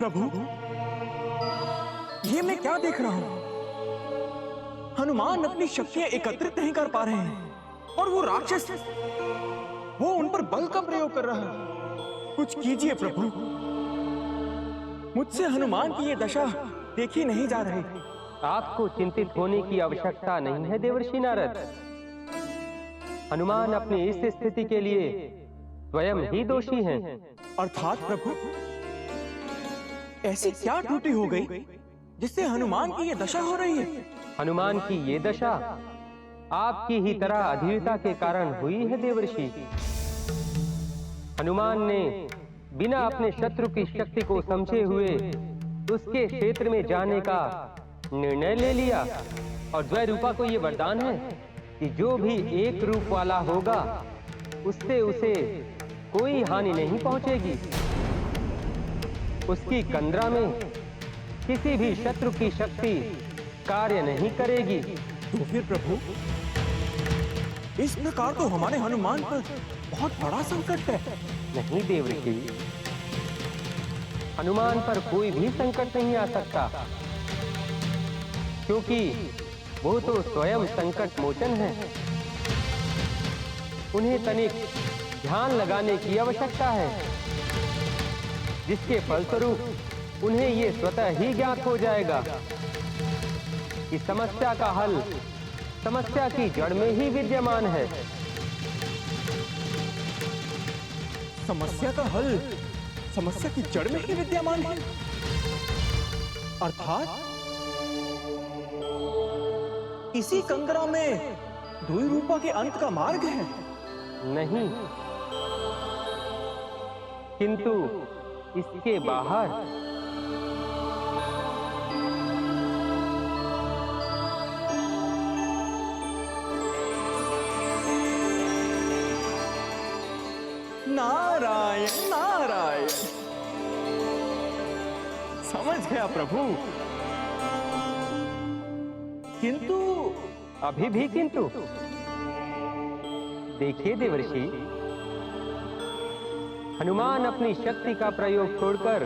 प्रभु, ये मैं क्या देख रहा हूं? हनुमान अपनी शक्तियां एकत्रित नहीं कर पा रहे हैं और वो राक्षस, वो उन पर बल का प्रयोग कर रहा है। कुछ कीजिए प्रभु, मुझसे हनुमान की ये दशा देखी नहीं जा रही। आपको चिंतित होने की आवश्यकता नहीं है देवर्षि नारद। हनुमान अपनी इस स्थिति के लिए स्वयं ही दोषी हैं। अर्थात प्रभु, ऐसी क्या त्रुटि हो गई जिससे हनुमान की ये दशा हो रही है? हनुमान की ये दशा आपकी ही तरह अधीरता के कारण हुई है देवर्षि। हनुमान ने बिना अपने शत्रु की शक्ति को समझे हुए उसके क्षेत्र में जाने का निर्णय ले लिया, और द्वैरूपा को यह वरदान है कि जो भी एक रूप वाला होगा उससे उसे कोई हानि नहीं पहुंचेगी। उसकी कंदरा में किसी भी शत्रु की शक्ति कार्य नहीं करेगी। तो फिर प्रभु, इस प्रकार तो हमारे हनुमान पर बहुत बड़ा संकट है। नहीं देवर्षि, हनुमान पर कोई भी संकट नहीं आ सकता, क्योंकि वो तो स्वयं संकट मोचन है। उन्हें तनिक ध्यान लगाने की आवश्यकता है, जिसके फलस्वरूप उन्हें ये स्वतः ही ज्ञात हो जाएगा कि समस्या का हल समस्या की जड़ में ही विद्यमान है। समस्या का हल समस्या की जड़ में ही विद्यमान है, अर्थात इसी कंगरा में द्वैरूपा के अंत का मार्ग है। नहीं, किंतु इसके बाहर नारायण नारायण, समझ गया प्रभु। किंतु अभी भी किंतु देखिए देवर्षि, हनुमान अपनी शक्ति का प्रयोग छोड़कर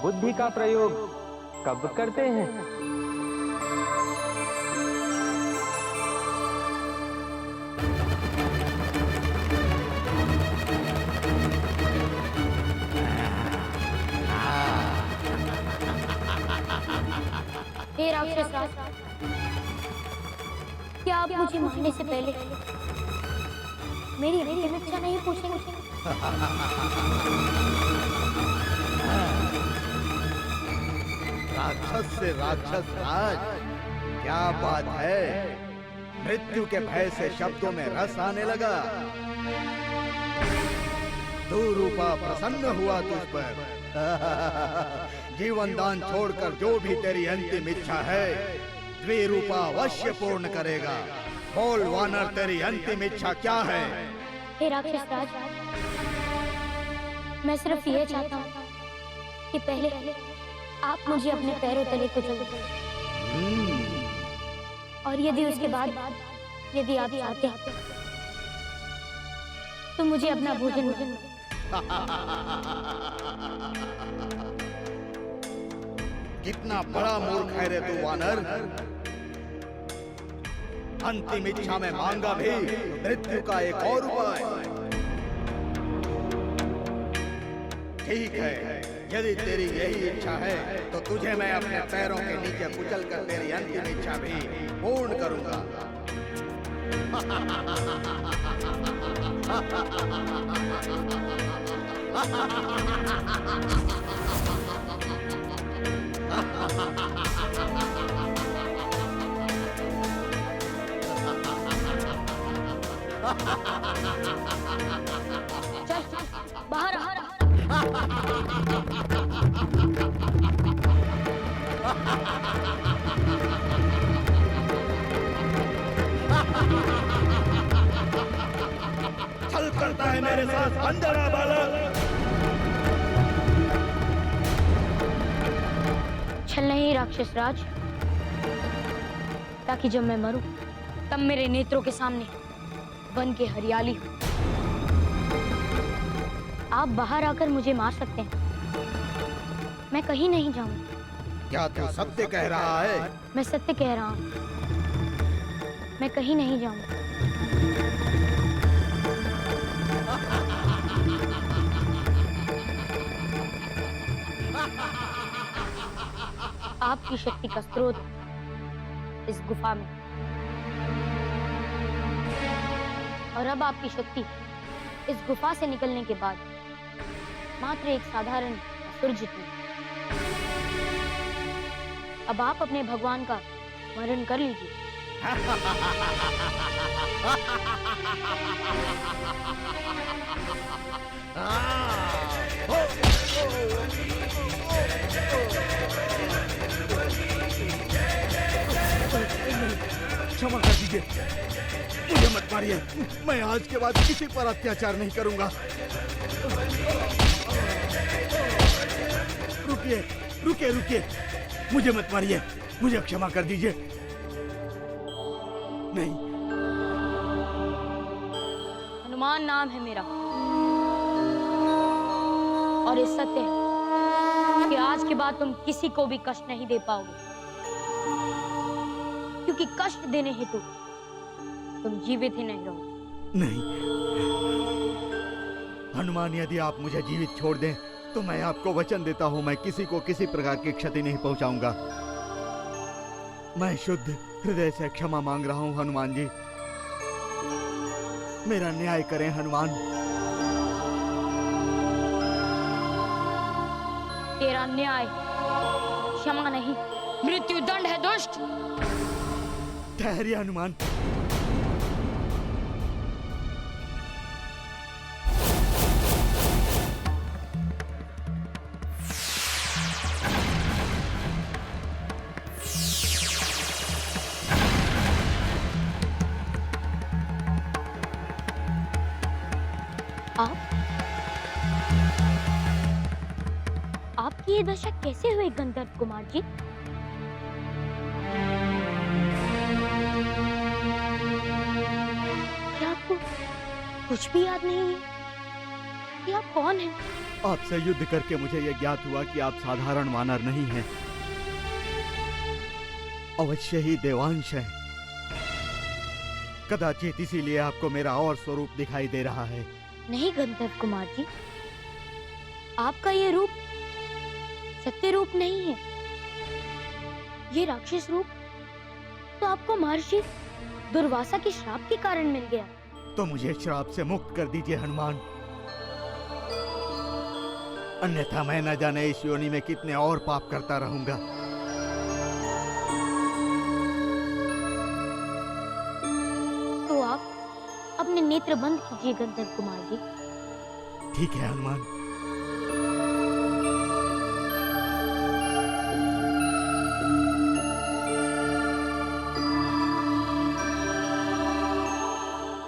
बुद्धि का प्रयोग कब करते हैं? हे राक्षस राज, क्या आप मुझे मारने से पहले मेरी अंतिम इच्छा नहीं पूछेंगे? राक्षस से राक्षस राज, क्या बात है? मृत्यु के भय से शब्दों में रस आने लगा। द्वैरूपा प्रसन्न हुआ तुझ पर। जीवन दान छोड़कर जो भी तेरी अंतिम इच्छा है द्वैरूपा अवश्य पूर्ण करेगा। बोल वानर, तेरी अंतिम इच्छा क्या है? हे राक्षस राज, मैं सिर्फ ये चाहता हूँ कि पहले आप मुझे अपने पैरों तले कुचल दो, और यदि उसके बाद यदि आप चाहते हैं तो मुझे अपना भोजन कितना बड़ा मूर्ख है रे तू वानर। अंतिम इच्छा में मांगा भी मृत्यु का एक और उपाय। ठीक है, यदि तेरी यही इच्छा है तो तुझे मैं अपने पैरों के नीचे कुचल कर तेरी अंतिम इच्छा भी पूर्ण करूंगा। चल बाहर आ। छल करता है मेरे साथ बंदरा बालक। छल नहीं राक्षस राज, ताकि जब मैं मरूं तब मेरे नेत्रों के सामने वन की हरियाली हो। आप बाहर आकर मुझे मार सकते हैं, मैं कहीं नहीं जाऊंगी। क्या तू सत्य कह रहा है? मैं सत्य कह रहा हूँ, मैं कहीं नहीं जाऊंगी। आपकी शक्ति का स्रोत इस गुफा में, और अब आपकी शक्ति इस गुफा से निकलने के बाद मात्र एक साधारण असुर जितनी। अब आप अपने भगवान का स्मरण कर लीजिए। क्षमा कर दीजिए, मुझे मत मारिए। मैं आज के बाद किसी पर अत्याचार नहीं करूंगा। रुकिए रुकिए रुकिए, मुझे मत मारिए, मुझे क्षमा कर दीजिए। नहीं, हनुमान नाम है मेरा, और ये सत्य है कि आज के बाद तुम किसी को भी कष्ट नहीं दे पाओगे, क्योंकि कष्ट देने हेतु तुम जीवित ही नहीं रहोगे। नहीं हनुमान, यदि आप मुझे जीवित छोड़ दें तो मैं आपको वचन देता हूं, मैं किसी को किसी प्रकार की क्षति नहीं पहुंचाऊंगा। मैं शुद्ध हृदय से क्षमा मांग रहा हूं हनुमान जी, मेरा न्याय करें हनुमान। तेरा न्याय क्षमा नहीं, मृत्युदंड है दुष्ट। ठहरिए हनुमान। आपकी ये दशा कैसे हुई गंधर्व कुमार जी? क्या आपको कुछ भी याद नहीं है कि आप कौन हैं? आपसे युद्ध करके मुझे यह ज्ञात हुआ कि आप साधारण वानर नहीं हैं, अवश्य ही देवांश हैं। कदाचित इसीलिए आपको मेरा और स्वरूप दिखाई दे रहा है। नहीं गंधर्व कुमार जी, आपका ये रूप सत्य रूप नहीं है। ये राक्षस रूप तो आपको महर्षि दुर्वासा के श्राप के कारण मिल गया। तो मुझे श्राप से मुक्त कर दीजिए हनुमान, अन्यथा मैं न जाने इस योनि में कितने और पाप करता रहूंगा। तो आप अपने नेत्र बंद कीजिए गंधर्व कुमार जी। ठीक है हनुमान।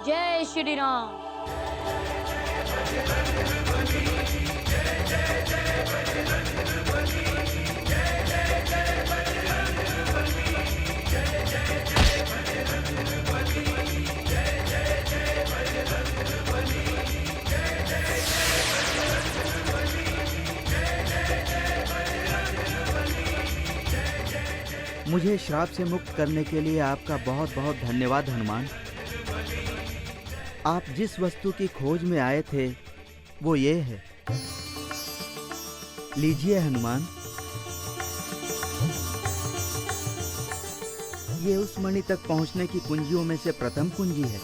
जय श्री राम। मुझे श्राप से मुक्त करने के लिए आपका बहुत बहुत धन्यवाद हनुमान। आप जिस वस्तु की खोज में आए थे वो ये है, लीजिए हनुमान। ये उस मणि तक पहुंचने की कुंजियों में से प्रथम कुंजी है।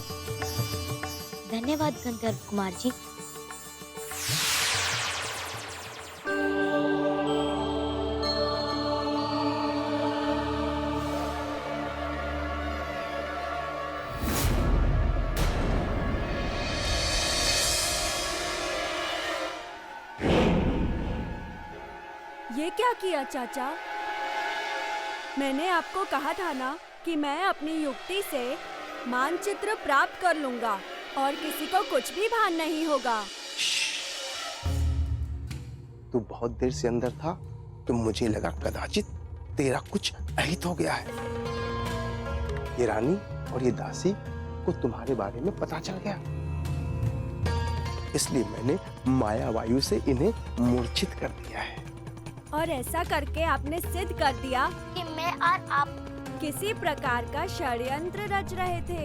धन्यवाद गंधर्व कुमार जी। ये क्या किया चाचा? मैंने आपको कहा था ना कि मैं अपनी युक्ति से मानचित्र प्राप्त कर लूंगा और किसी को कुछ भी भान नहीं होगा। तू बहुत देर से अंदर था तो मुझे लगा कदाचित तेरा कुछ अहित हो गया है। ये रानी और ये दासी को तुम्हारे बारे में पता चल गया। इसलिए मैंने माया वायु से इन्हें मूर्छित कर दिया है। और ऐसा करके आपने सिद्ध कर दिया कि मैं और आप किसी प्रकार का षड्यंत्र रच रहे थे।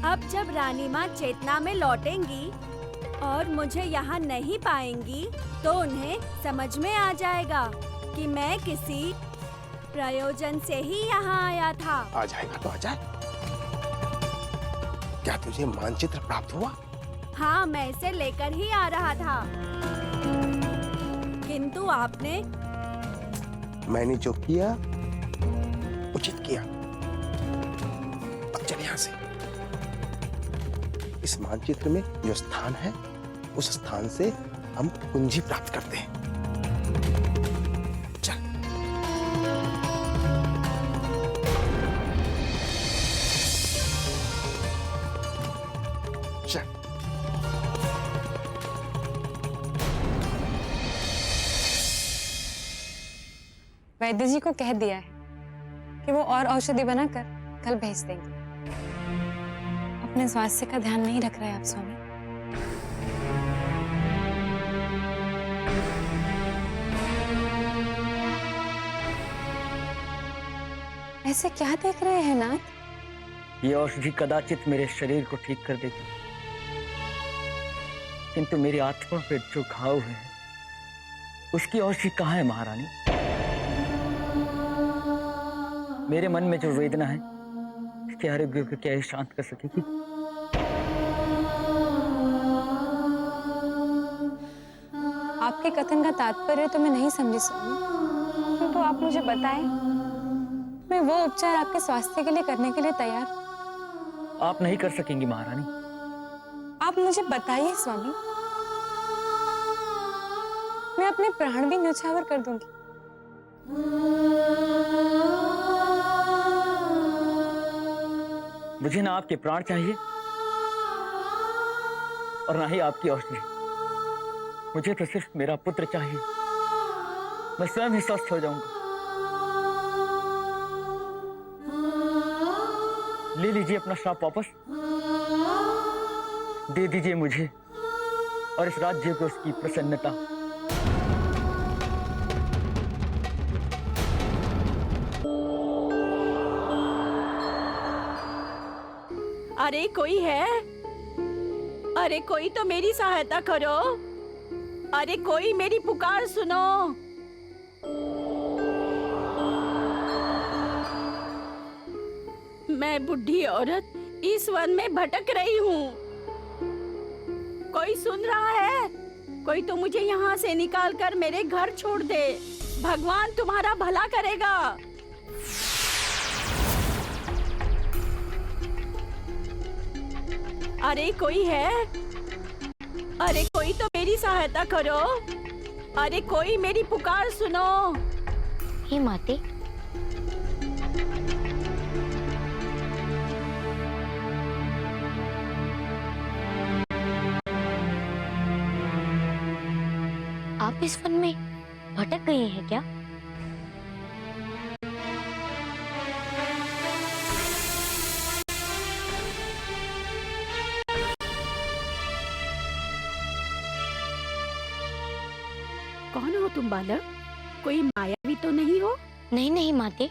अब जब रानी माँ चेतना में लौटेंगी और मुझे यहाँ नहीं पाएंगी तो उन्हें समझ में आ जाएगा कि मैं किसी प्रयोजन से ही यहाँ आया था। आ जाएगा तो आ जाए। क्या तुझे मानचित्र प्राप्त हुआ? हाँ, मैं इसे लेकर ही आ रहा था, किंतु आपने मैंने जो किया उचित किया। अब चल यहाँ से। इस मानचित्र में जो स्थान है उस स्थान से हम कुंजी प्राप्त करते हैं। चल। चल। वैद्य जी को कह दिया है कि वो और औषधि बनाकर कल भेज देंगे। अपने स्वास्थ्य का ध्यान नहीं रख रहे आप स्वामी। ऐसे क्या देख रहे हैं नाथ? ये औषधि कदाचित मेरे शरीर को ठीक कर देगी, किंतु मेरी आत्मा पे जो घाव है उसकी औषधि कहाँ है महारानी? मेरे मन में जो वेदना है इसके आरोग्य को क्या ये शांत कर सकेगी? आपके कथन का तात्पर्य तो मैं नहीं समझी स्वामी, किंतु आप मुझे बताएं, मैं वो उपचार आपके स्वास्थ्य के लिए करने के लिए तैयार। आप नहीं कर सकेंगी महारानी। आप मुझे बताइए स्वामी, मैं अपने प्राण भी न्यौछावर कर दूंगी। मुझे ना आपके प्राण चाहिए और ना ही आपकी औषधि। मुझे तो सिर्फ मेरा पुत्र चाहिए। मैं स्वयं ही स्वस्थ हो जाऊंगा। ले लीजिए अपना श्राप वापस, दे दीजिए मुझे और इस राज्य को उसकी प्रसन्नता। अरे कोई है? अरे कोई तो मेरी सहायता करो। अरे कोई मेरी पुकार सुनो। मैं बुढ़ी औरत इस वन में भटक रही हूँ। कोई सुन रहा है? कोई तो मुझे यहाँ से निकाल कर मेरे घर छोड़ दे। भगवान तुम्हारा भला करेगा। अरे कोई है? अरे कोई तो मेरी सहायता करो। अरे कोई मेरी पुकार सुनो। हे माते, आप इस वन में भटक गए हैं क्या? कौन हो तुम बालक? कोई मायावी तो नहीं हो? नहीं नहीं माते,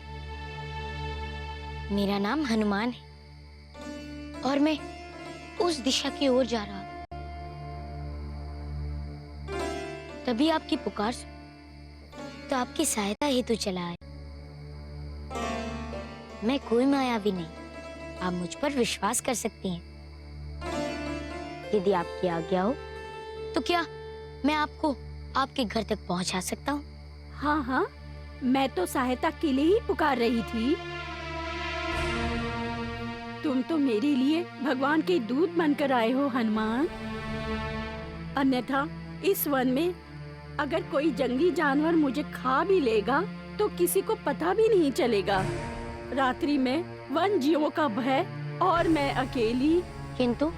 मेरा नाम हनुमान है और मैं उस दिशा की ओर जा रहा हूँ। तभी आपकी पुकार सुनी तो आपकी सहायता हेतु चला आया। मैं कोई मायावी नहीं, आप मुझ पर विश्वास कर सकती हैं। यदि आपकी आज्ञा हो तो क्या मैं आपको आपके घर तक पहुंचा सकता हूँ? हाँ हाँ, मैं तो सहायता के लिए ही पुकार रही थी। तुम तो मेरे लिए भगवान के दूत बनकर आए हो हनुमान। अन्यथा इस वन में अगर कोई जंगली जानवर मुझे खा भी लेगा तो किसी को पता भी नहीं चलेगा। रात्रि में वन जीवों का भय और मैं अकेली। किंतु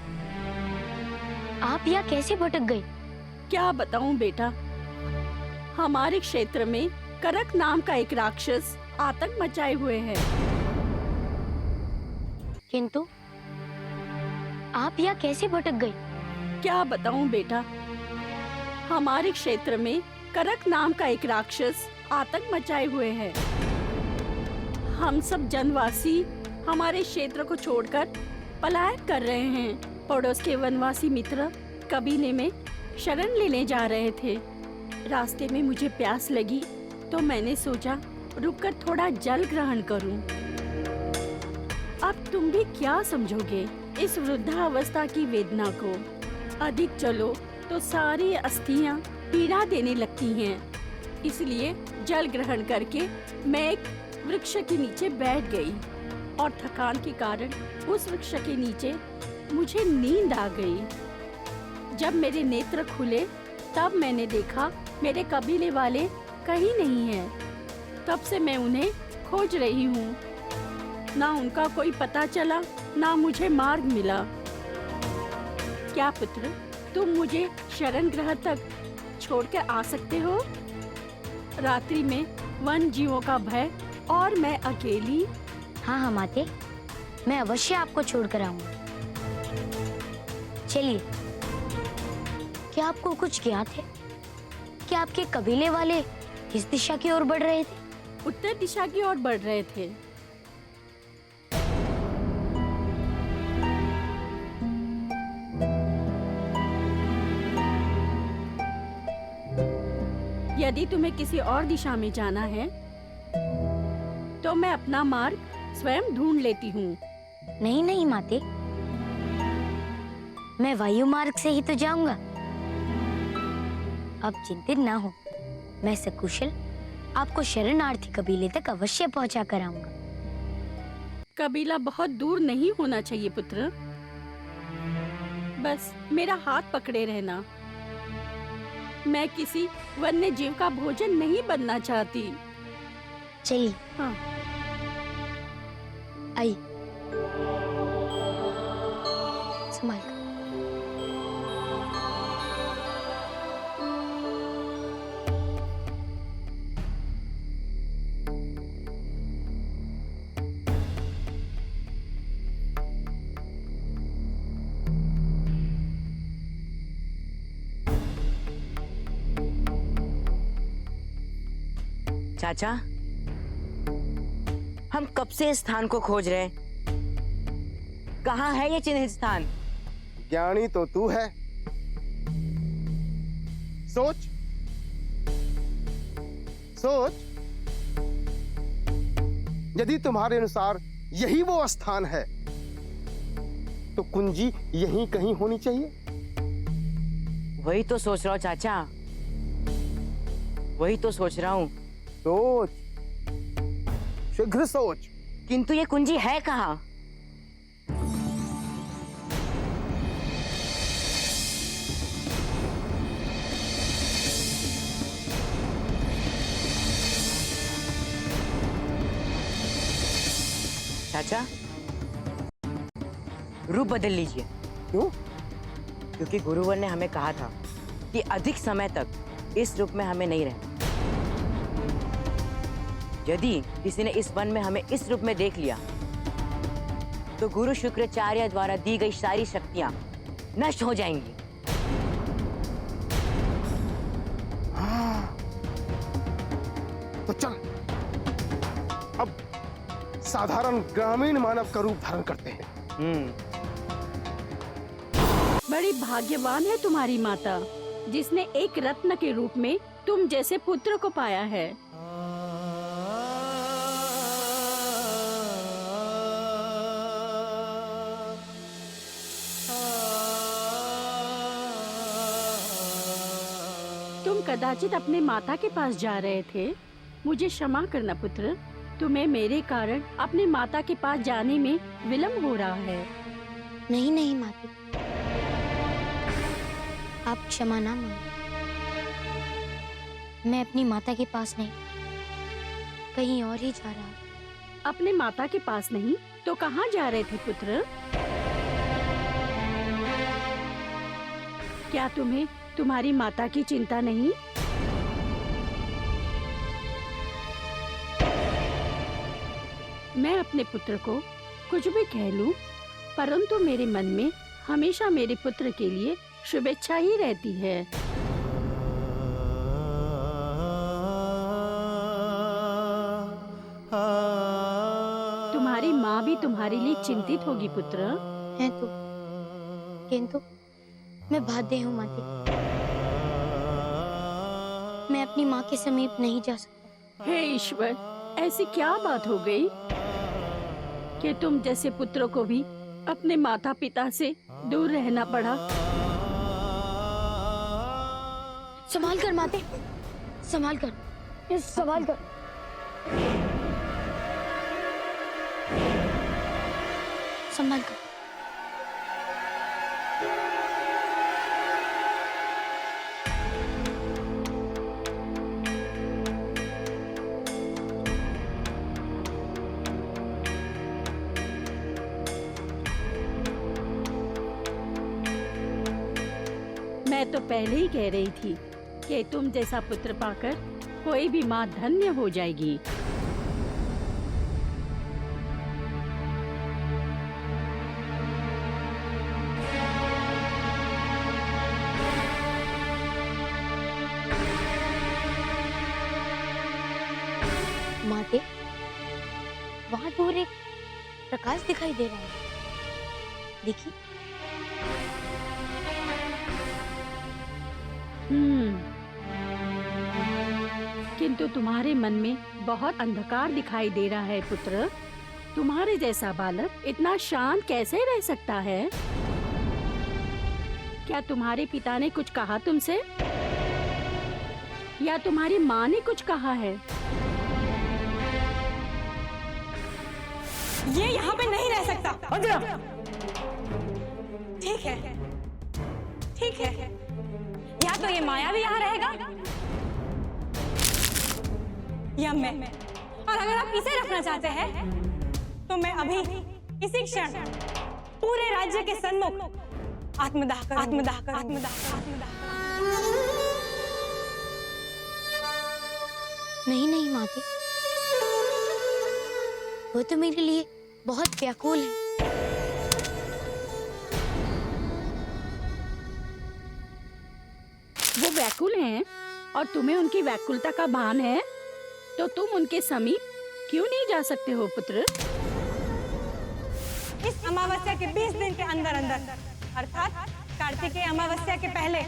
आप यहाँ कैसे भटक गए? क्या बताऊं बेटा, हमारे क्षेत्र में करक नाम का एक राक्षस आतंक मचाए हुए है। किंतु आप यहाँ कैसे भटक गए? क्या बताऊं बेटा, हमारे क्षेत्र में करक नाम का एक राक्षस आतंक मचाए हुए है। हम सब जनवासी हमारे क्षेत्र को छोड़कर पलायन कर रहे हैं। पड़ोस के वनवासी मित्र कबीले में शरण लेने जा रहे थे। रास्ते में मुझे प्यास लगी तो मैंने सोचा रुककर थोड़ा जल ग्रहण करूं। अब तुम भी क्या समझोगे इस वृद्धावस्था की वेदना को। अधिक चलो तो सारी अस्थियां पीड़ा देने लगती हैं। इसलिए जल ग्रहण करके मैं एक वृक्ष के नीचे बैठ गई और थकान के कारण उस वृक्ष के नीचे मुझे नींद आ गई। जब मेरे नेत्र खुले तब मैंने देखा मेरे कबीले वाले कहीं नहीं हैं। तब से मैं उन्हें खोज रही हूँ। ना उनका कोई पता चला, ना मुझे मार्ग मिला। क्या पुत्र, तुम मुझे शरण गृह तक छोड़कर आ सकते हो? रात्रि में वन जीवों का भय और मैं अकेली। हाँ हाँ माते, मैं अवश्य आपको छोड़कर आऊंगा। चलिए, क्या आपको कुछ ज्ञात है कि आपके कबीले वाले किस दिशा की ओर बढ़ रहे थे? उत्तर दिशा की ओर बढ़ रहे थे। यदि तुम्हें किसी और दिशा में जाना है तो मैं अपना मार्ग स्वयं ढूंढ लेती हूँ। नहीं नहीं माते, मैं वायु मार्ग से ही तो जाऊंगा। अब चिंतित ना हो, मैं सकुशल आपको शरणार्थी कबीले तक अवश्य पहुंचा कर आऊंगा। कबीला बहुत दूर नहीं होना चाहिए पुत्र, बस मेरा हाथ पकड़े रहना। मैं किसी वन्य जीव का भोजन नहीं बनना चाहती। चलिए। हाँ। आई, संभाल कर। चाचा, हम कब से इस स्थान को खोज रहे हैं। कहाँ है ये चिन्हित स्थान? ज्ञानी तो तू है। सोच सोच, यदि तुम्हारे अनुसार यही वो स्थान है तो कुंजी यहीं कहीं होनी चाहिए। वही तो सोच रहा हूँ चाचा, वही तो सोच रहा हूँ। सोच, शीघ्र सोच। किंतु ये कुंजी है कहाँ? चाचा, रूप बदल लीजिए। क्यों? क्योंकि गुरुवर ने हमें कहा था कि अधिक समय तक इस रूप में हमें नहीं रहना। यदि किसी ने इस वन में हमें इस रूप में देख लिया तो गुरु शुक्राचार्य द्वारा दी गई सारी शक्तियां नष्ट हो जाएंगी। हाँ। तो चल अब साधारण ग्रामीण मानव का रूप धारण करते हैं। बड़ी भाग्यवान है तुम्हारी माता, जिसने एक रत्न के रूप में तुम जैसे पुत्र को पाया है। तुम कदाचित अपने माता के पास जा रहे थे। मुझे क्षमा करना पुत्र, तुम्हें मेरे कारण अपने माता के पास जाने में विलंब हो रहा है। नहीं नहीं माते, आप क्षमा ना मांगे। मैं अपनी माता के पास नहीं, कहीं और ही जा रहा हूँ। अपने माता के पास नहीं तो कहाँ जा रहे थे पुत्र? क्या तुम्हें तुम्हारी माता की चिंता नहीं? मैं अपने पुत्र को कुछ भी कह लूं, परंतु मेरे मन में हमेशा मेरे पुत्र के लिए शुभेच्छा ही रहती है। तुम्हारी माँ भी तुम्हारे लिए चिंतित होगी पुत्र। है तो, किंतु मैं बाध्य हूँ माते। मैं अपनी माँ के समीप नहीं जा सकता। हे ईश्वर, ऐसी क्या बात हो गई कि तुम जैसे पुत्र को भी अपने माता पिता से दूर रहना पड़ा? संभाल कर माते, संभाल कर, संभाल कर। संभाल कर। मैं तो पहले ही कह रही थी कि तुम जैसा पुत्र पाकर कोई भी माँ धन्य हो जाएगी। माते, वहां दूर एक प्रकाश दिखाई दे रहा है, देखिए। किंतु तुम्हारे मन में बहुत अंधकार दिखाई दे रहा है पुत्र। तुम्हारे जैसा बालक इतना शांत कैसे रह सकता है? क्या तुम्हारे पिता ने कुछ कहा तुमसे, या तुम्हारी माँ ने कुछ कहा है? ये यहाँ पे नहीं रह सकता। ठीक है, ठीक है, या तो ये माया भी यहाँ रहेगा या मैं। और अगर आप इसे रखना चाहते हैं तो मैं अभी इसी क्षण पूरे राज्य के सन्मुख आत्मदाह कर, आत्मदाह कर, आत्मदाह कर, आत्मदाह कर। नहीं नहीं माते, वो तो मेरे लिए बहुत व्याकुल है। वो व्याकुल हैं और तुम्हें उनकी व्याकुलता का भान है, तो तुम उनके समीप क्यों नहीं जा सकते हो पुत्र? इस अमावस्या के 20 दिन के अंदर अंदर, अर्थात कार्तिकेय अमावस्या के पहले,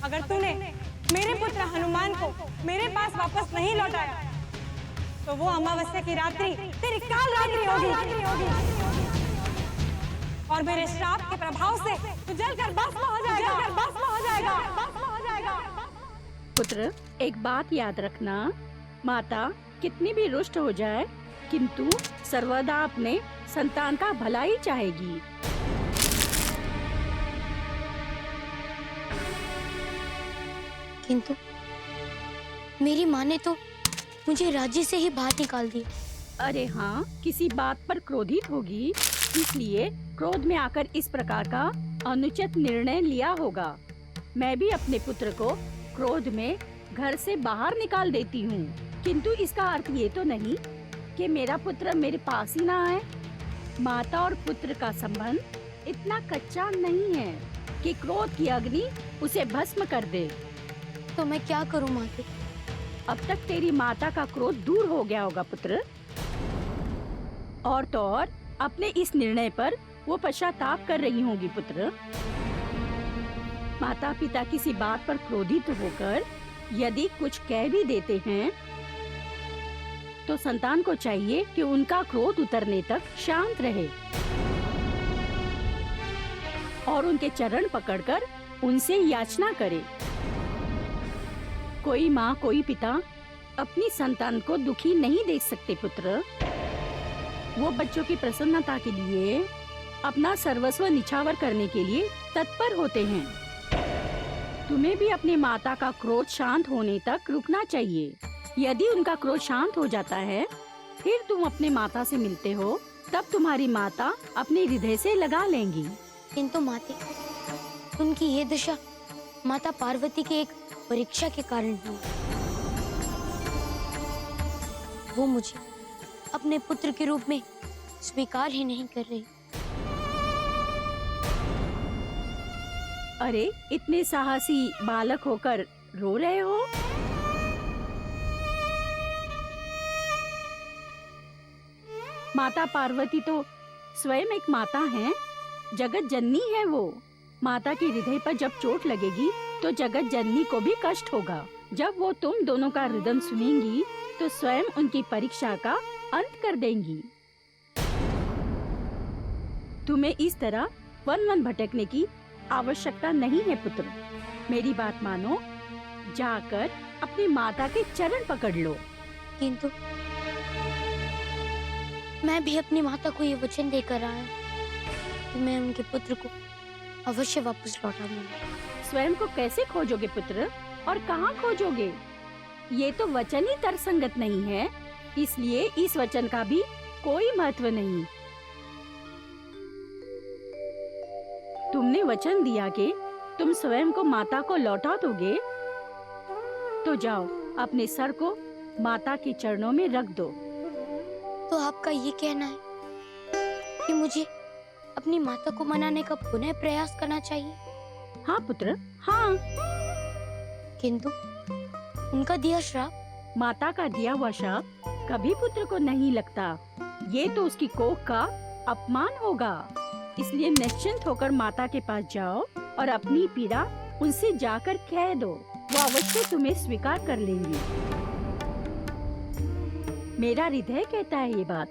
अगर तूने मेरे पुत्र हनुमान को मेरे पास वापस नहीं लौटाया तो वो अमावस्या की रात्रि तेरी काल रात्रि होगी और मेरे श्राप के प्रभाव से तू जलकर भस्म हो जाएगा, भस्म हो जाएगा, भस्म हो जाएगा। पुत्र, एक बात याद रखना, माता कितनी भी रुष्ट हो जाए किंतु सर्वदा अपने संतान का भला ही चाहेगी। किंतु मेरी माँ ने तो मुझे राज्य से ही बाहर निकाल दिया। अरे हाँ, किसी बात पर क्रोधित होगी, इसलिए क्रोध में आकर इस प्रकार का अनुचित निर्णय लिया होगा। मैं भी अपने पुत्र को क्रोध में घर से बाहर निकाल देती हूँ, किंतु इसका अर्थ ये तो नहीं कि मेरा पुत्र मेरे पास ही ना आए। माता और पुत्र का संबंध इतना कच्चा नहीं है कि क्रोध की अग्नि उसे भस्म कर दे। तो मैं क्या करूँ माते? अब तक तेरी माता का क्रोध दूर हो गया होगा पुत्र, और तो और अपने इस निर्णय पर वो पश्चाताप कर रही होगी पुत्र। माता पिता किसी बात पर क्रोधित होकर यदि कुछ कह भी देते हैं तो संतान को चाहिए कि उनका क्रोध उतरने तक शांत रहे और उनके चरण पकड़कर उनसे याचना करे। कोई माँ कोई पिता अपनी संतान को दुखी नहीं देख सकते पुत्र। वो बच्चों की प्रसन्नता के लिए अपना सर्वस्व निछावर करने के लिए तत्पर होते हैं। तुम्हें भी अपनी माता का क्रोध शांत होने तक रुकना चाहिए। यदि उनका क्रोध शांत हो जाता है, फिर तुम अपने माता से मिलते हो, तब तुम्हारी माता अपने हृदय से लगा लेंगी। किंतु माते, उनकी ये दशा माता पार्वती की एक परीक्षा के कारण हुई। वो मुझे अपने पुत्र के रूप में स्वीकार ही नहीं कर रही। अरे इतने साहसी बालक होकर रो रहे हो? माता पार्वती तो स्वयं एक माता हैं, जगत जननी है वो। माता की हृदय पर जब चोट लगेगी तो जगत जननी को भी कष्ट होगा। जब वो तुम दोनों का रुदन सुनेंगी तो स्वयं उनकी परीक्षा का अंत कर देंगी। तुम्हें इस तरह वन वन भटकने की आवश्यकता नहीं है पुत्र। मेरी बात मानो, जाकर अपनी माता के चरण पकड़ लो। किंतु मैं भी अपनी माता को ये वचन देकर आया कि मैं उनके पुत्र को अवश्य वापस लौटा दूंगा। स्वयं को कैसे खोजोगे पुत्र, और कहाँ खोजोगे? ये तो वचन ही तर्कसंगत नहीं है, इसलिए इस वचन का भी कोई महत्व नहीं। तुमने वचन दिया कि तुम स्वयं को माता को लौटा दोगे, तो जाओ अपने सर को माता के चरणों में रख दो। तो आपका ये कहना है कि मुझे अपनी माता को मनाने का पुनः प्रयास करना चाहिए? हाँ पुत्र, हाँ। किंतु उनका दिया श्राप? माता का दिया हुआ श्राप कभी पुत्र को नहीं लगता। ये तो उसकी कोख का अपमान होगा। इसलिए निश्चिंत होकर माता के पास जाओ और अपनी पीड़ा उनसे जाकर कह दो। वो अवश्य तुम्हें स्वीकार कर लेंगी। मेरा हृदय कहता है ये बात।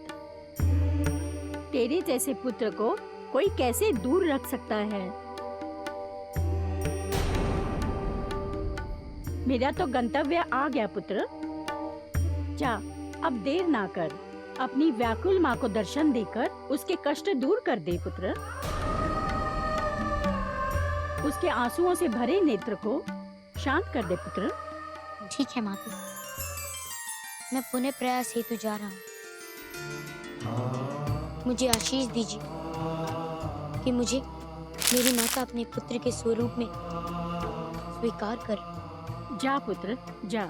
तेरे जैसे पुत्र को कोई कैसे दूर रख सकता है? मेरा तो गंतव्य आ गया पुत्र। जा, अब देर ना कर। अपनी व्याकुल माँ को दर्शन देकर उसके कष्ट दूर कर दे पुत्र। उसके आंसुओं से भरे नेत्र को शांत कर दे पुत्र। ठीक है माता, मैं पुनः प्रयास हेतु जा रहा हूँ। मुझे आशीष दीजिए कि मुझे मेरी माता अपने पुत्र के स्वरूप में स्वीकार कर। जा पुत्र, जा।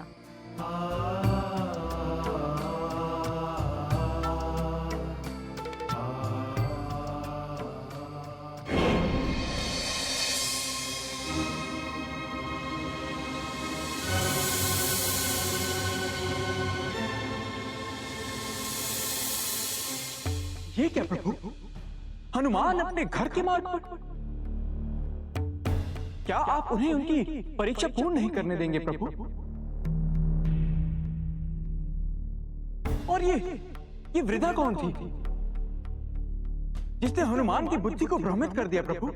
ये क्या प्रभु, हनुमान अपने घर के मार्ग पर? क्या आप उन्हें उनकी परीक्षा पूर्ण नहीं करने देंगे प्रभु? और ये वृद्धा कौन थी जिसने हनुमान की बुद्धि को भ्रमित कर दिया प्रभु?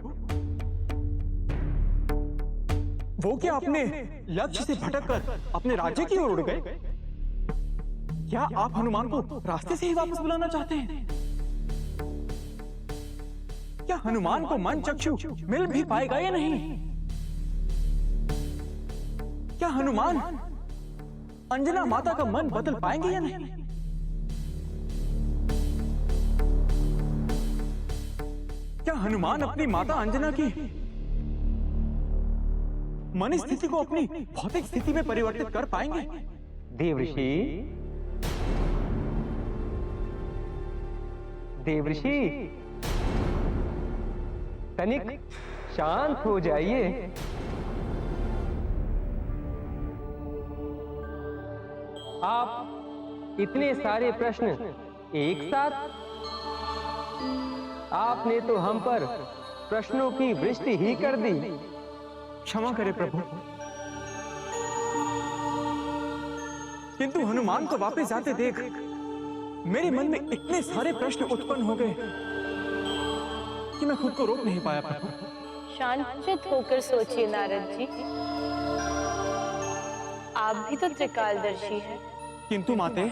वो क्या अपने लक्ष्य से भटककर अपने राज्य की ओर उड़ गए? क्या आप हनुमान को रास्ते से ही वापस बुलाना चाहते हैं? क्या हनुमान को मन चक्षु मिल भी पाएगा या नहीं? क्या हनुमान अंजना माता का मन बदल पाएंगे या नहीं? क्या हनुमान अपनी माता अंजना की मन स्थिति को अपनी भौतिक स्थिति में परिवर्तित कर पाएंगे? देवऋषि, देवऋषि, तनिक शांत हो जाइए। आप इतने सारे प्रश्न एक साथ? आपने तो हम पर प्रश्नों की वृष्टि ही कर दी। क्षमा करें प्रभु, किंतु हनुमान को वापस जाते देख मेरे मन में इतने सारे प्रश्न उत्पन्न हो गए कि मैं खुद को रोक नहीं पाया प्रभु। शांत होकर सोचिए नारद जी, आप भी तो त्रिकालदर्शी हैं। किंतु माते,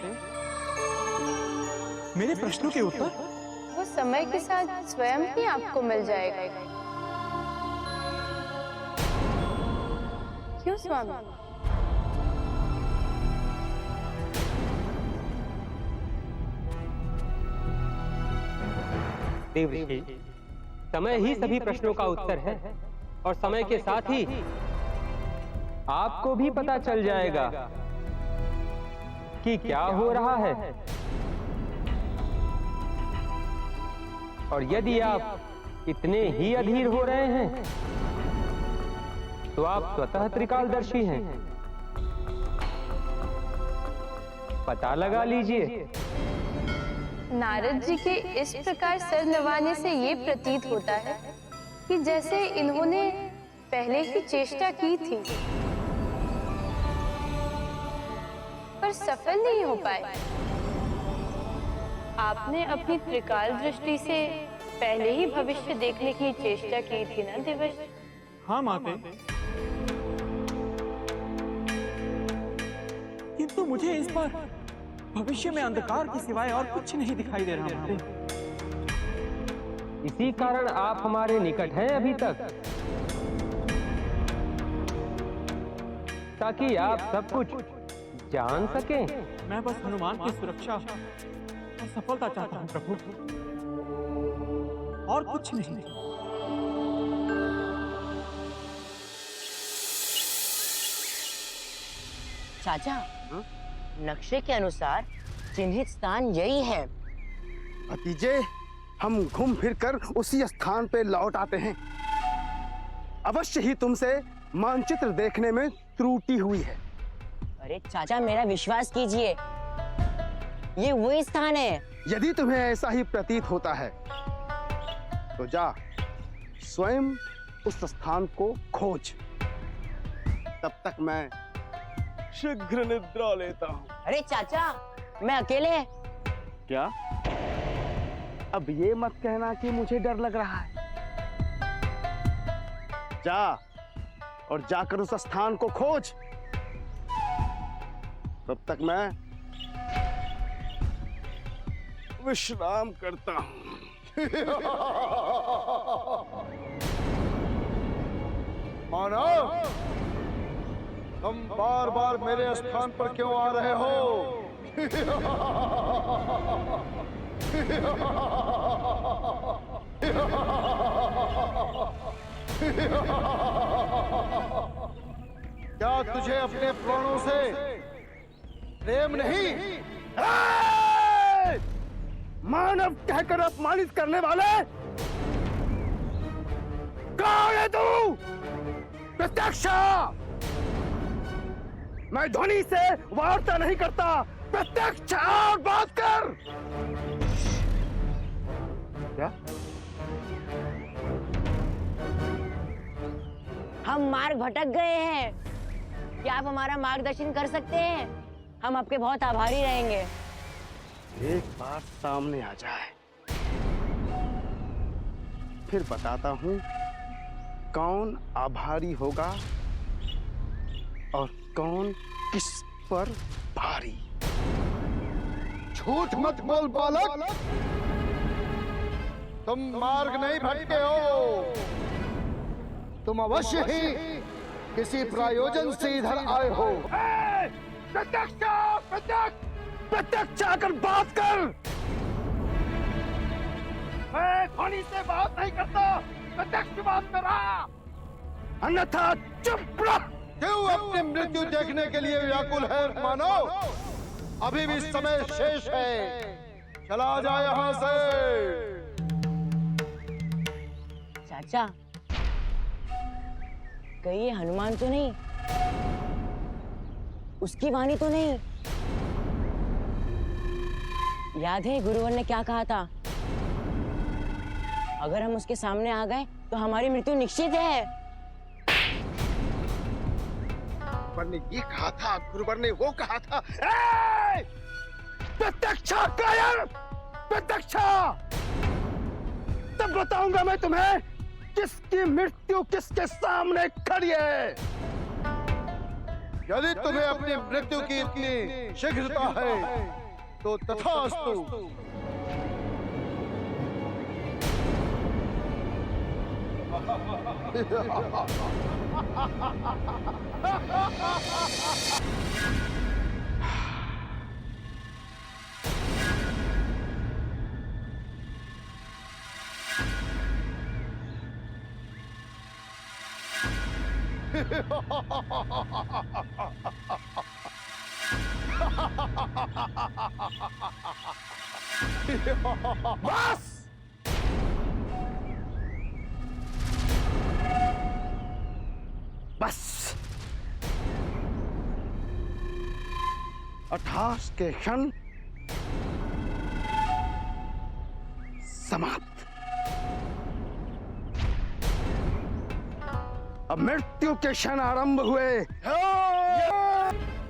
मेरे प्रश्नों के उत्तर वो समय के साथ स्वयं ही आपको मिल जाएगा। क्यों स्वामी? देवऋषि, समय ही सभी प्रश्नों का उत्तर है और समय के साथ ही आपको भी पता चल जाएगा कि क्या हो रहा है। और यदि आप इतने ही अधीर हो रहे हैं तो आप स्वतः त्रिकालदर्शी हैं। पता लगा लीजिए। नारद जी के इस प्रकार सर नवाने से ये प्रतीत होता है कि जैसे इन्होंने पहले ही चेष्टा की थी पर सफल नहीं हो पाए। आपने अपनी त्रिकाल दृष्टि से पहले ही भविष्य देखने की चेष्टा की थी ना दिवस? हाँ माते, किंतु मुझे इस बार भविष्य में अंधकार के सिवाय और कुछ नहीं दिखाई दे रहा माते। इसी कारण आप हमारे निकट हैं अभी तक, ताकि आप सब कुछ जान सकें। मैं बस हनुमान की सुरक्षा और सफलता चाहता हूँ प्रभु, और कुछ नहीं। चाचा, नक्शे के अनुसार चिन्हित स्थान यही है। भतीजे, हम घूम फिर कर उसी स्थान पे लौट आते हैं। अवश्य ही तुमसे मानचित्र देखने में त्रुटि हुई है। अरे चाचा, मेरा विश्वास कीजिए, ये वही स्थान है। यदि तुम्हें ऐसा ही प्रतीत होता है तो जा स्वयं उस स्थान को खोज। तब तक मैं शीघ्र निद्रा लेता हूँ। अरे चाचा, मैं अकेले? क्या? अब ये मत कहना कि मुझे डर लग रहा है। जा और जाकर उस स्थान को खोज। तब तक मैं विश्राम करता हूँ। मानव, तुम बार बार मेरे स्थान पर क्यों आ रहे हो? क्या तुझे अपने प्राणों से प्रेम नहीं? मानव कहकर अपमानित करने वाले, कौन है तू? प्रत्यक्ष! मैं ध्वनि से वार्ता नहीं करता, प्रत्यक्ष और बात कर। क्या? हम मार्ग भटक गए हैं, क्या आप हमारा मार्गदर्शन कर सकते हैं? हम आपके बहुत आभारी रहेंगे। एक बार सामने आ जाए, फिर बताता हूं कौन आभारी होगा और कौन किस पर भारी। झूठ मत बोल बालक, तुम मार्ग नहीं भटके हो। तुम अवश्य ही किसी प्रयोजन से इधर आए हो। प्रत्यक्ष! प्रत्यक्ष! प्रत्यक्ष आकर बात कर। मैं ध्वनि से बात नहीं करता, प्रत्यक्ष बात कर रहा, अन्यथा चुप रह। क्यों अपनी मृत्यु देखने के लिए व्याकुल है मानव? अभी भी समय शेष है, चला जा यहाँ से। चाचा, कहीं ये हनुमान तो नहीं? उसकी वाणी तो नहीं? याद है गुरुवर ने क्या कहा था? अगर हम उसके सामने आ गए तो हमारी मृत्यु निश्चित है। गुरुवर ने ये कहा था, गुरुवर ने वो कहा था। प्रत्यक्षा कायर, प्रत्यक्षा! तब बताऊंगा मैं तुम्हें किसकी मृत्यु किसके सामने खड़ी है। यदि तुम्हें अपनी मृत्यु की इतनी शीघ्रता है तो तथास्तु। बस! बस 28 के क्षण समाप्त। अब मृत्यु के क्षण आरंभ हुए।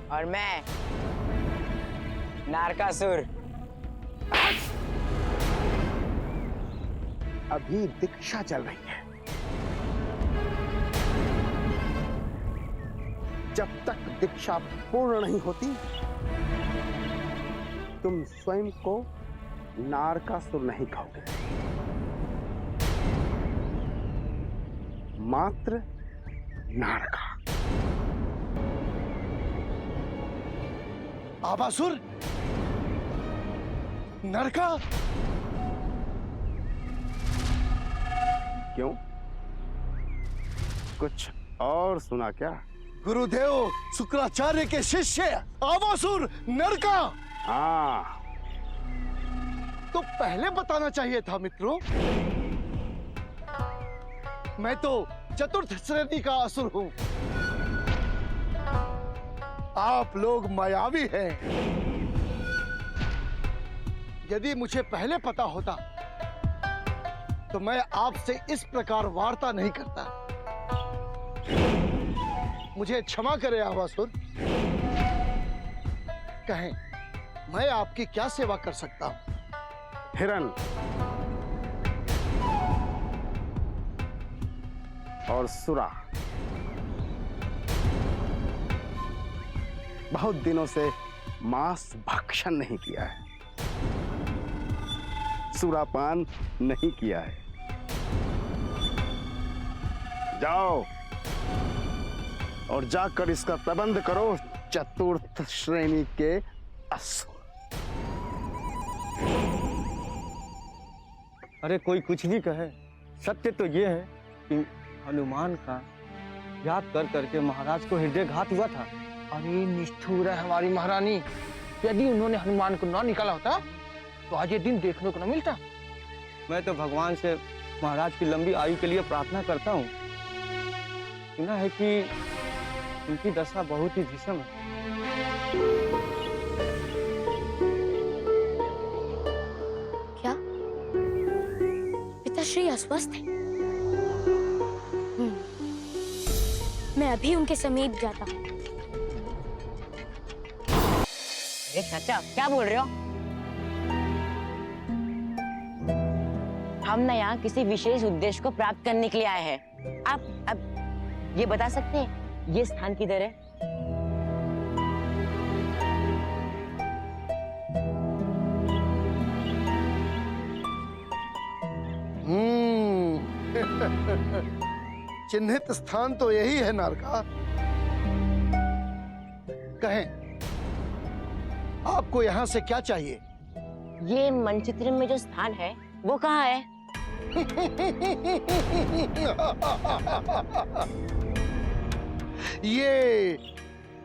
और मैं नारकासुर। अभी दीक्षा चल रही है। जब तक दीक्षा पूर्ण नहीं होती तुम स्वयं को नारकासुर नहीं कहोगे, मात्र नारका। आबासुर, नरका। क्यों, कुछ और सुना क्या? गुरुदेव शुक्राचार्य के शिष्य आबासुर, नरका। हाँ, तो पहले बताना चाहिए था मित्रों। मैं तो चतुर्थ श्रेणी का असुर हूं। आप लोग मायावी हैं। यदि मुझे पहले पता होता तो मैं आपसे इस प्रकार वार्ता नहीं करता। मुझे क्षमा करें आबासुर। कहें, मैं आपकी क्या सेवा कर सकता हूं? हिरण और सुरा बहुत दिनों से मांस भक्षण नहीं किया है, सुरापान नहीं किया है। जाओ और जाकर इसका प्रबंध करो, चतुर्थ श्रेणी के असुर। अरे कोई कुछ भी कहे, सत्य तो ये है कि हनुमान का याद कर करके महाराज को हृदय घात हुआ था। अरे निष्ठुर है हमारी महारानी। यदि उन्होंने हनुमान को ना निकाला होता तो आज ये दिन देखने को न मिलता। मैं तो भगवान से महाराज की लंबी आयु के लिए प्रार्थना करता हूँ। सुना है कि उनकी दशा बहुत ही भीषण है। क्या पिताश्री अस्वस्थ है? मैं अभी उनके समीप जाता हूँ। अरे चाचा, क्या बोल रहे हो? हम ना यहाँ किसी विशेष उद्देश्य को प्राप्त करने के लिए आए हैं। आप अब ये बता सकते हैं ये स्थान किधर है? चिन्हित स्थान तो यही है नारका। कहें, आपको यहाँ से क्या चाहिए? ये मानचित्र में जो स्थान है वो कहाँ है? ये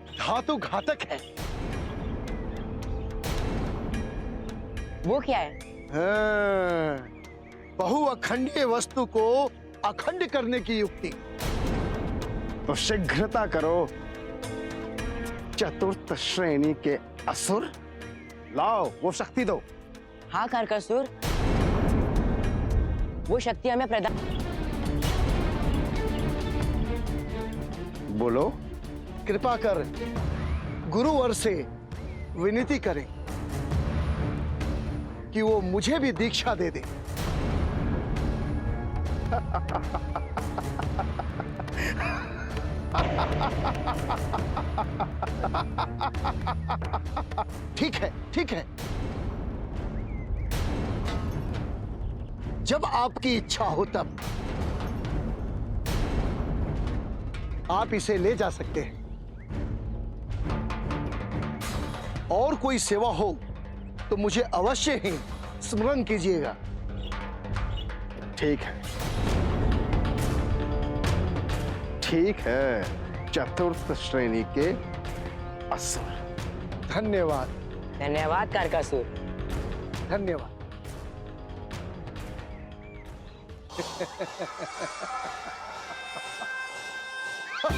धातु घातक है। वो क्या है? हाँ, बहुअखंडीय वस्तु को अखंड करने की युक्ति। तो शीघ्रता करो, चतुर्थ श्रेणी के असुर, लाओ वो शक्ति दो। हाँ कारकासुर, वो शक्ति हमें प्रदान। बोलो। कृपा कर गुरुवर से विनती करें कि वो मुझे भी दीक्षा दे दे। ठीक है, ठीक है। जब आपकी इच्छा हो तब आप इसे ले जा सकते हैं। और कोई सेवा हो तो मुझे अवश्य ही स्मरण कीजिएगा। ठीक है, ठीक है, चतुर्थ श्रेणी के असुर। धन्यवाद। धन्यवाद कारकासुर। धन्यवाद। पुत्र,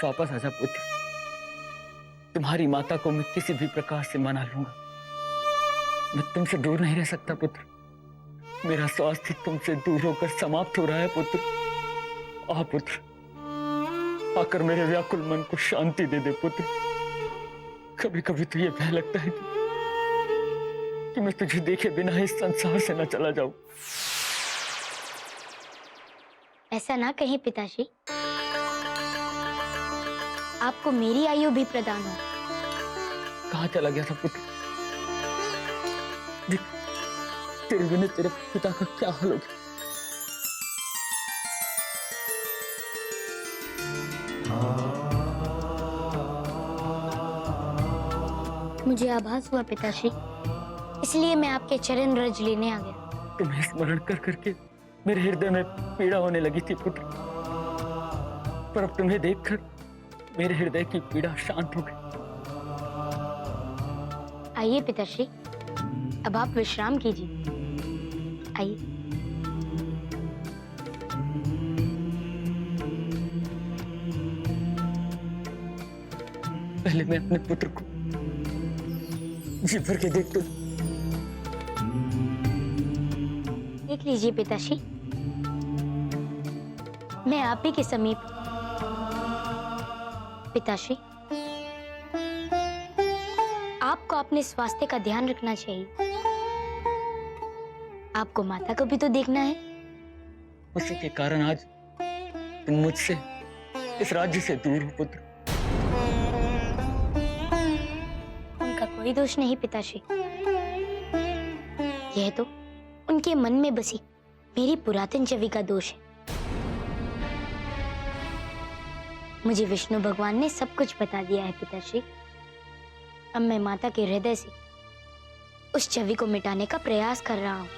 वापस आजा पुत्र। तुम्हारी माता को मैं किसी भी प्रकार से मना लूंगा। मैं तुमसे दूर नहीं रह सकता पुत्र। मेरा स्वास्थ्य तुमसे दूर होकर समाप्त हो रहा है पुत्र। आ पुत्र, आकर मेरे व्याकुल मन को शांति दे दे पुत्र। कभी कभी तो ये भय लगता है कि मैं तुझे देखे बिना इस संसार से न चला जाऊं। ऐसा ना कहीं पिताश्री, आपको मेरी आयु भी प्रदान हो। कहाँ चला गया था पुत्र? देख, तेरे बिना तेरे पिता का क्या हाल हो गया। मुझे आभास हुआ पिताश्री, इसलिए मैं आपके चरण रज लेने आ गया। तुम्हें स्मरण कर करके मेरे हृदय में पीड़ा होने लगी थी पुत्र, पर अब तुम्हें देखकर मेरे हृदय की पीड़ा शांत हो गई। आइए पिताश्री, अब आप विश्राम कीजिए। आइए। पहले मैं अपने पुत्र को जी भर के देख तो देख लीजिए पिताश्री, मैं आप ही के समीप। पिताश्री, आपको अपने स्वास्थ्य का ध्यान रखना चाहिए। आपको माता को भी तो देखना है। उसी के कारण आज तुम मुझसे, इस राज्य से दूर हो पुत्र। उनका कोई दोष नहीं पिताश्री, यह तो उनके मन में बसी मेरी पुरातन छवि का दोष है। मुझे विष्णु भगवान ने सब कुछ बता दिया है पिताश्री। अब मैं माता के हृदय से उस छवि को मिटाने का प्रयास कर रहा हूँ।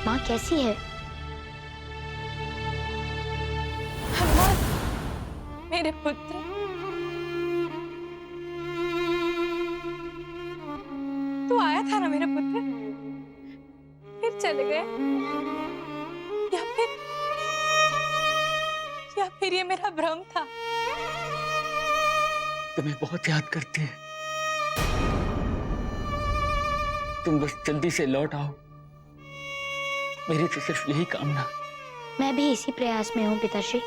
माँ कैसी है? हनुमान, मेरे पुत्र, तू आया था ना मेरे पुत्र, फिर चले गए, या फिर ये मेरा भ्रम था? तुम्हें बहुत याद करते हैं। तुम बस जल्दी से लौट आओ, मेरी तो सिर्फ यही कामना। मैं भी इसी प्रयास में हूँ पिताश्री।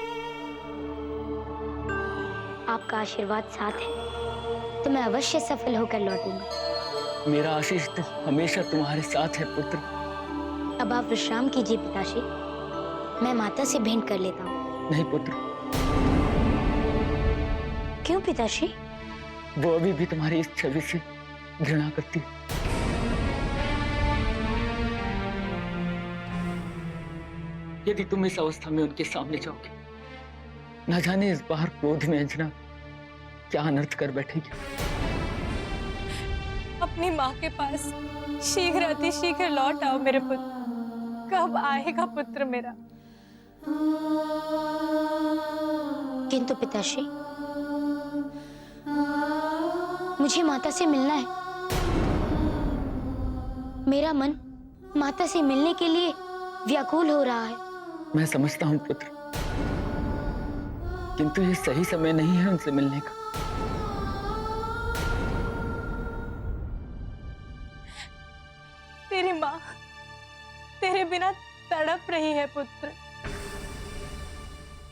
आपका आशीर्वाद साथ है तो मैं अवश्य सफल होकर लौटूंगा। मेरा आशीष तो हमेशा तुम्हारे साथ है पुत्र। अब आप विश्राम कीजिए पिताश्री, मैं माता से भेंट कर लेता हूँ। नहीं पुत्र। क्यों पिताश्री? वो अभी भी तुम्हारी इस छवि से घृणा करती है। यदि तुम इस अवस्था में उनके सामने जाओगे, न जाने इस बार क्रोध में अंजना क्या अनर्थ कर बैठेगी। अपनी माँ के पास शीघ्र अति शीघ्र लौट आओ मेरे पुत्र। कब आएगा पुत्र मेरा? किंतु पिताश्री, मुझे माता से मिलना है। मेरा मन माता से मिलने के लिए व्याकुल हो रहा है। मैं समझता हूँ पुत्र, किंतु ये सही समय नहीं है उनसे मिलने का। तेरी माँ तेरे बिना तड़प रही है पुत्र।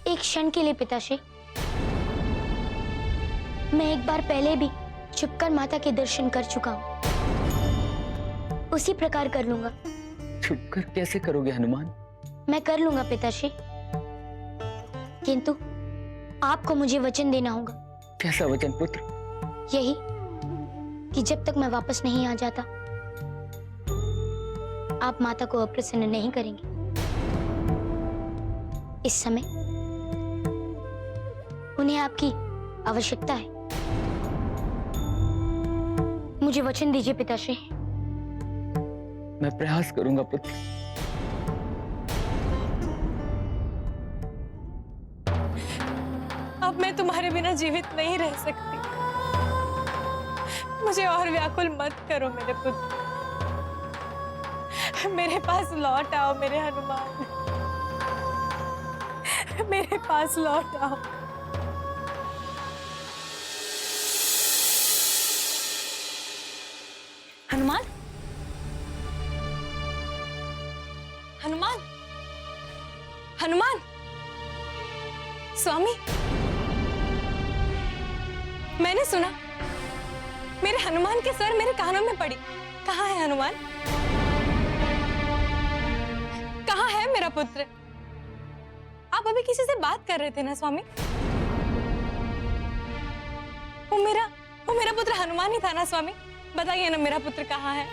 एक क्षण के लिए पिताश्री, मैं एक बार पहले भी छुपकर माता के दर्शन कर चुका हूँ, उसी प्रकार कर लूंगा। छुपकर कैसे करोगे हनुमान? मैं कर लूंगा पिताश्री, किंतु आपको मुझे वचन देना होगा। कैसा वचन पुत्र? यही कि जब तक मैं वापस नहीं आ जाता, आप माता को अप्रसन्न नहीं करेंगे। इस समय उन्हें आपकी आवश्यकता है। मुझे वचन दीजिए पिताश्री। मैं प्रयास करूंगा पुत्र। अब मैं तुम्हारे बिना जीवित नहीं रह सकती। मुझे और व्याकुल मत करो मेरे पुत्र। मेरे पास लौट आओ मेरे हनुमान, मेरे पास लौट आओ। हनुमान, हनुमान, हनुमान, स्वामी, मैंने सुना, मेरे हनुमान के स्वर मेरे कानों में पड़ी। कहाँ है हनुमान? कहाँ है मेरा पुत्र? आप अभी किसी से बात कर रहे थे ना स्वामी? वो मेरा पुत्र हनुमान ही था ना स्वामी? बताइए ना मेरा पुत्र कहाँ है?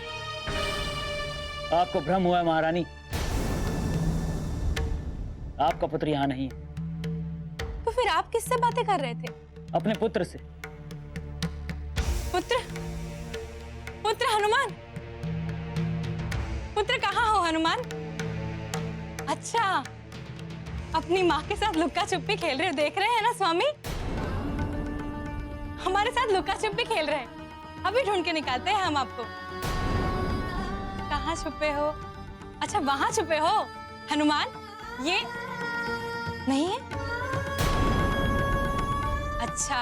आपको भ्रम हुआ है महारानी, आपका पुत्र यहाँ नहीं है। तो फिर आप किससे बातें कर रहे थे? अपने पुत्र से। पुत्र? पुत्र हनुमान? पुत्र कहाँ हो हनुमान? अच्छा, अपनी माँ के साथ लुक्का छुपी खेल रहे हो, देख रहे हैं ना स्वामी? हमारे साथ लुक्का छुपी खेल रहे हैं। अभी ढूंढ के निकालते हैं हम आपको। कहाँ छुपे हो? अच्छा, वहां छुपे हो हनुमान? ये नहीं है? अच्छा,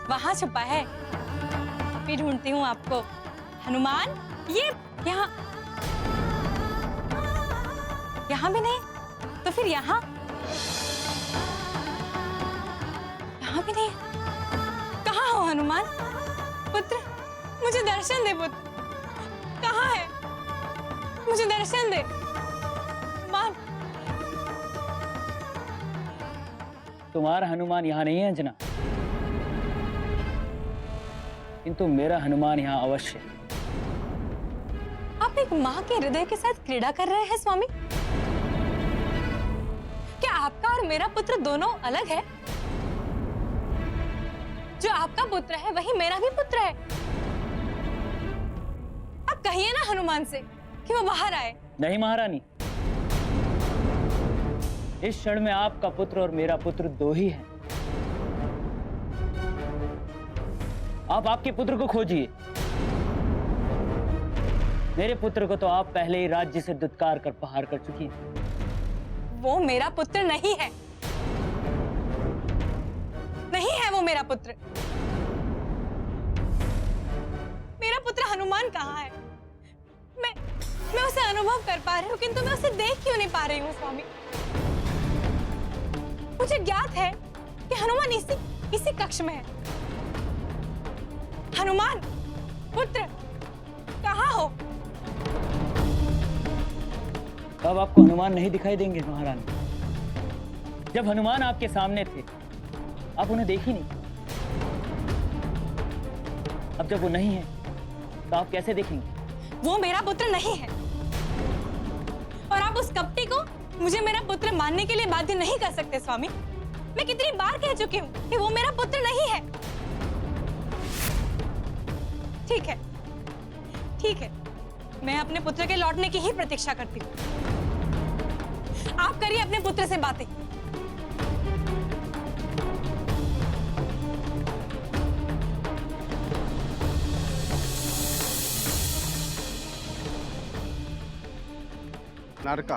वहां छुपा है। अभी ढूंढती हूँ आपको। हनुमान, ये यहाँ भी नहीं, तो फिर यहाँ भी नहीं। कहाँ हो हनुमान? पुत्र, मुझे दर्शन दे पुत्र। कहाँ है? मुझे दर्शन दे। मान। तुम्हारा हनुमान यहाँ नहीं है अंजना, किंतु मेरा हनुमान यहाँ अवश्य है। आप एक माँ के हृदय के साथ क्रीड़ा कर रहे हैं स्वामी? क्या आपका और मेरा पुत्र दोनों अलग है? जो आपका पुत्र है वही मेरा भी पुत्र है। आप कहिए ना हनुमान से कि वो बाहर आए। नहीं महारानी, इस क्षण में आपका पुत्र और मेरा पुत्र दो ही है। आप आपके पुत्र को खोजिए। मेरे पुत्र को तो आप पहले ही राज्य से दुत्कार कर प्रहार कर चुकी हैं। वो मेरा पुत्र नहीं है। नहीं है वो मेरा पुत्र। मेरा पुत्र हनुमान कहाँ है? मैं उसे अनुभव कर पा रही हूँ, किंतु मैं उसे देख क्यों नहीं पा रही हूँ स्वामी? मुझे ज्ञात है कि हनुमान इसी कक्ष में है। हनुमान, पुत्र, कहाँ हो? अब आपको हनुमान नहीं दिखाई देंगे महारानी। जब हनुमान आपके सामने थे, आप उन्हें देखी नहीं। अब जब वो नहीं है, तो आप कैसे देखेंगे? वो मेरा पुत्र नहीं है, और आप उस कपटी को मुझे मेरा पुत्र मानने के लिए बाध्य नहीं कर सकते स्वामी। मैं कितनी बार कह चुकी हूँ कि वो मेरा पुत्र नहीं है। ठीक है, ठीक है, मैं अपने पुत्र के लौटने की ही प्रतीक्षा करती हूँ। आप करिए अपने पुत्र से बातें। नारका,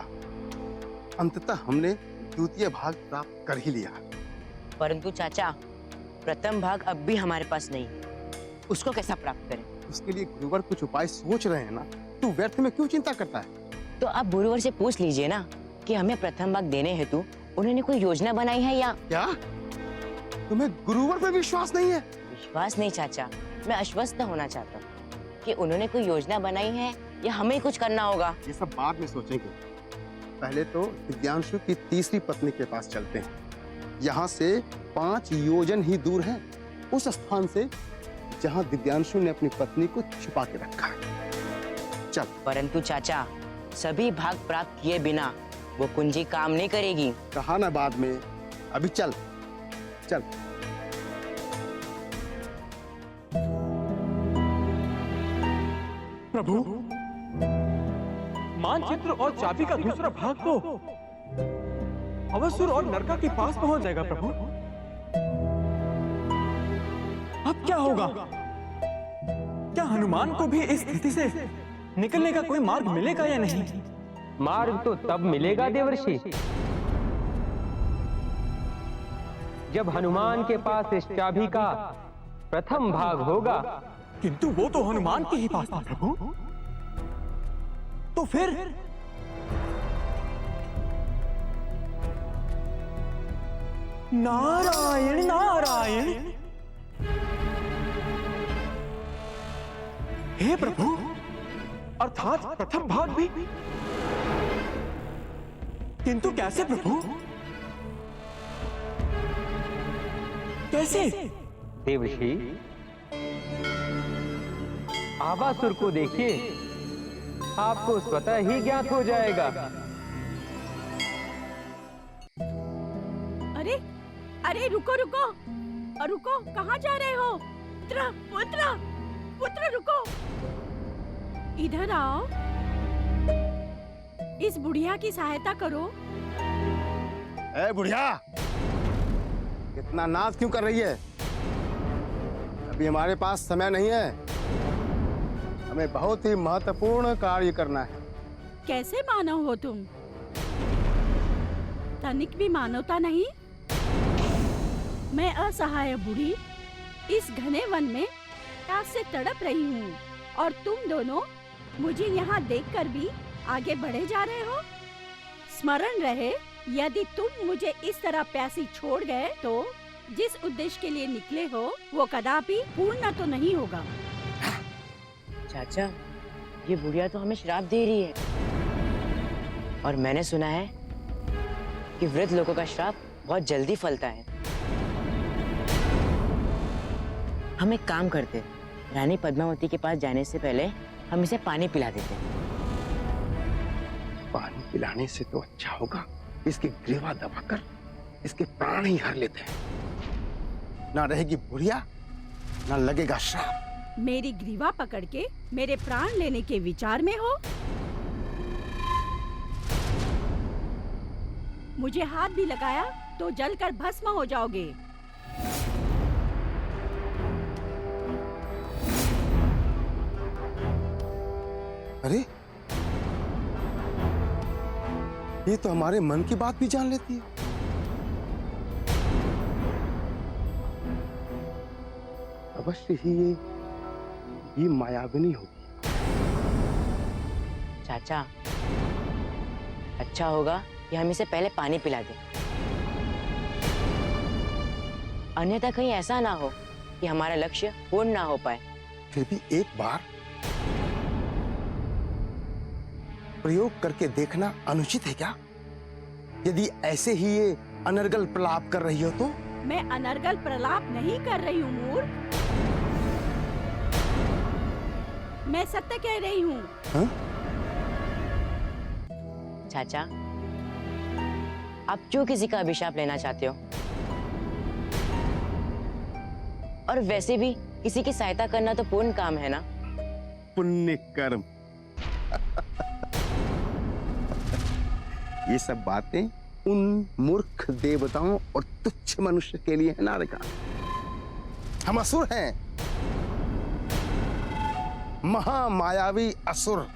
अंततः हमने द्वितीय भाग प्राप्त कर ही लिया। परंतु चाचा, प्रथम भाग अब भी हमारे पास नहीं, उसको कैसा प्राप्त करें? उसके लिए गुरुवर कुछ उपाय सोच रहे हैं ना, तू व्यर्थ में क्यों चिंता करता है? तो आप गुरुवर से पूछ लीजिए ना कि हमें प्रथम भाग देने हेतु उन्होंने कोई योजना बनाई है या? क्या तुम्हें गुरुवर पे विश्वास नहीं है? विश्वास नहीं चाचा, मैं आश्वस्त होना चाहता हूँ कि उन्होंने कोई योजना बनाई है या हमें कुछ करना होगा। ये सब बाद में सोचेंगे। पहले तो दिव्यांशु की तीसरी पत्नी के पास चलते हैं। यहाँ से 5 योजन ही दूर है उस स्थान से जहाँ दिव्यांशु ने अपनी पत्नी को छुपा के रखा है। चल। परंतु चाचा, सभी भाग प्राप्त किए बिना वो कुंजी काम नहीं करेगी। कहा ना बाद में, अभी चल चल। प्रभु, मानचित्र और चाबी का दूसरा भाग तो अवसुर और नरका के पास पहुंच जाएगा प्रभु। अब क्या होगा? क्या हनुमान को भी इस स्थिति से निकलने का कोई मार्ग मिलेगा या नहीं? मार्ग तो तब मिलेगा देवर्षि, जब हनुमान के पास इस चाबी का प्रथम भाग होगा। किंतु वो तो हनुमान के ही पास था प्रभु। तो फिर नारायण नारायण। हे प्रभु, अर्थात प्रथम भाग भी? किंतु कैसे प्रभु, कैसे? देवर्षि, आवासुर को देखिए, आपको स्वतः ही ज्ञात हो जाएगा। अरे अरे रुको रुको रुको, कहाँ जा रहे हो? पुत्र पुत्र पुत्र रुको, इधर आओ। इस बुढ़िया की सहायता करो। ए बुढ़िया, इतना नाच क्यों कर रही है? अभी हमारे पास समय नहीं है, हमें बहुत ही महत्वपूर्ण कार्य करना है। कैसे मानव हो तुम? तनिक भी मानवता नहीं। मैं असहाय बूढ़ी इस घने वन में प्यास से तड़प रही हूँ, और तुम दोनों मुझे यहाँ देखकर भी आगे बढ़े जा रहे हो। स्मरण रहे, यदि तुम मुझे इस तरह प्यासी छोड़ गए तो जिस उद्देश्य के लिए निकले हो वो कदापि पूर्ण तो नहीं होगा। चाचा, ये बुढ़िया तो हमें श्राप दे रही है, और मैंने सुना है कि वृद्ध लोगों का श्राप बहुत जल्दी फलता है। हम एक काम करते, रानी पद्मावती के पास जाने से पहले हम इसे पानी पिला देते। पानी पिलाने से तो अच्छा होगा इसकी ग्रीवा दबाकर इसके प्राण ही हर लेते हैं। ना रहेगी बुढ़िया, ना लगेगा श्राप। मेरी ग्रीवा पकड़ के मेरे प्राण लेने के विचार में हो? मुझे हाथ भी लगाया तो जलकर भस्म हो जाओगे। अरे, ये तो हमारे मन की बात भी जान लेती है। अवश्य ही ये मायाविनी होगी। चाचा, अच्छा होगा कि हम इसे पहले पानी पिला दें, अन्यथा कहीं ऐसा ना हो कि हमारा लक्ष्य पूर्ण ना हो पाए। फिर भी एक बार प्रयोग करके देखना अनुचित है क्या? यदि ऐसे ही ये अनर्गल प्रलाप कर रही हो तो? मैं अनर्गल प्रलाप नहीं कर रही हूँ मूर्ख, मैं सत्य कह रही हूँ। चाचा, आप क्यों किसी का अभिशाप लेना चाहते हो? और वैसे भी किसी की सहायता करना तो पुण्य काम है ना? पुण्य कर्म। ये सब बातें उन मूर्ख देवताओं और तुच्छ मनुष्य के लिए है नारिका। हम असुर हैं, महामायावी असुर।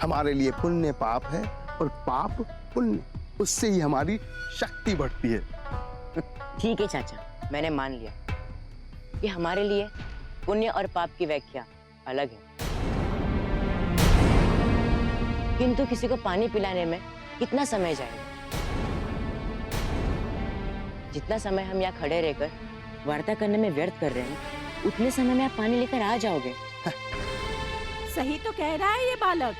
हमारे लिए पुण्य पाप है और पाप पुण्य, उससे ही हमारी शक्ति बढ़ती है। ठीक है चाचा, मैंने मान लिया कि हमारे लिए पुण्य और पाप की व्याख्या अलग है, किंतु किसी को पानी पिलाने में कितना समय जाएगा? जितना समय हम यहाँ खड़े रहकर वार्ता करने में व्यर्थ कर रहे हैं, उतने समय में आप पानी लेकर आ जाओगे। सही तो कह रहा है ये बालक।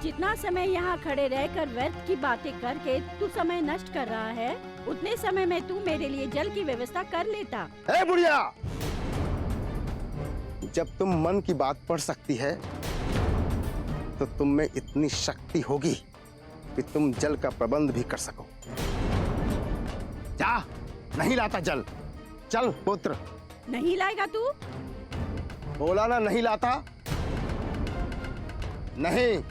जितना समय यहाँ खड़े रहकर व्यर्थ की बातें करके तू समय नष्ट कर रहा है, उतने समय में तू मेरे लिए जल की व्यवस्था कर लेता। ए बुढ़िया, जब तुम मन की बात पढ़ सकती है तो तुम में इतनी शक्ति होगी कि तुम जल का प्रबंध भी कर सको। जा, नहीं लाता जल, चल पुत्र। नहीं लाएगा तू? बोला ना नहीं लाता। नहीं